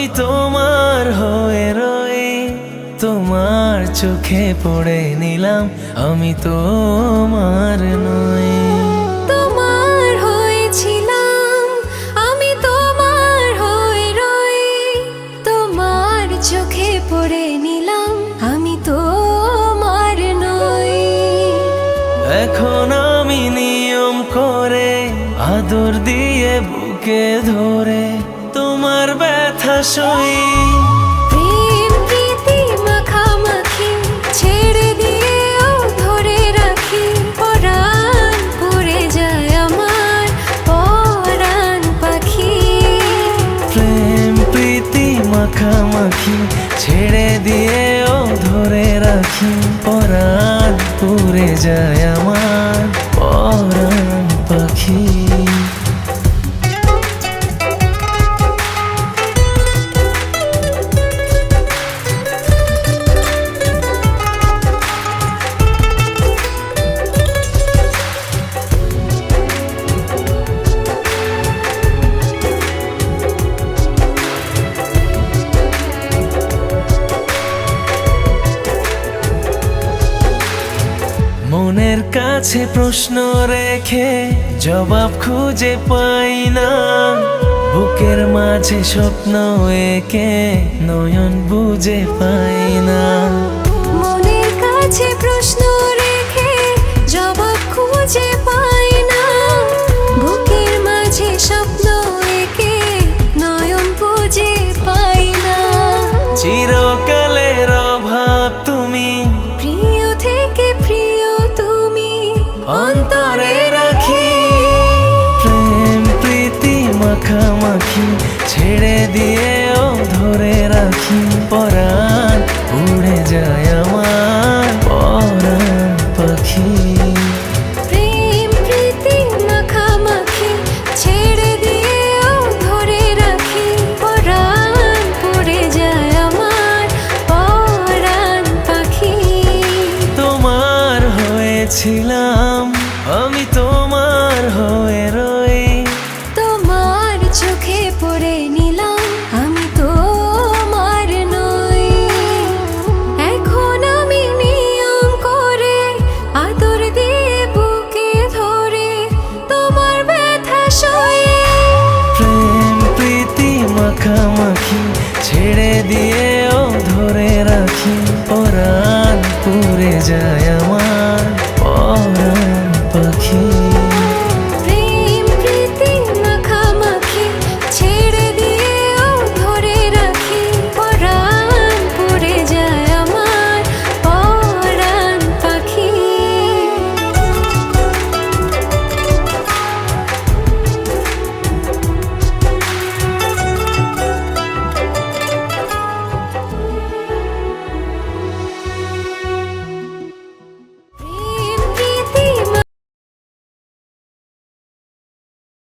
আমি তোমার হয়ে রই, তোমার চোখে পড়ে নিলাম আমি তোমার নই। তোমার হয়েছিলাম আমি, তোমার হয়ে রই, তোমার চোখে পড়ে নিলাম আমি তোমার নই। এখন আমি নিয়ম করে আদর দিয়ে বুকে ধরে তোমার ব্যথা সই। প্রেম প্রীতি মাখামাখি ছেড়ে দিয়েও ধরে রাখি, পরাণ পড়ে যায় আমার পরাণ পাখি। প্রেম প্রীতি মাখামাখি ছেড়ে দিয়েও ধরে রাখি, পরাণ পুড়ে যায় আমার পরাণ পাখি। মনের কাছে প্রশ্ন রেখে জবাব খুঁজে পাই না, বুকের মাঝে স্বপ্ন এঁকে নয়ন বুঝে পাই না। মনের কাছে প্রশ্ন রেখে জবাব খুঁজে পাই না, বুকের মাঝে স্বপ্ন এঁকে নয়ন বুঝে পাই না। চিরকালের অভাব তুমি, প্রিয় থেকে প্রিয় তুমি অন্তরে রাখি। প্রেম প্রীতি মাখামাখি ছেড়ে দিয়েও ধরে রাখি, পরাণ উড়ে যায় আমার পরাণ পাখি। প্রেম প্রীতি মাখামাখি ছেড়ে দিয়েও ধরে রাখি, পরাণ পড়ে যায় আমার পরাণ পাখি। তোমার হয়েছিলাম আমি, তোমার হয়ে রই, তোমার চোখে পড়ে নিলাম আমি তোমার নই। এখন আমি নিয়ম করে আদর দিয়ে বুকে ধরে তোমার ব্যথা সয়ে। প্রেম প্রীতি মাখামাখি ছেড়ে দিয়ে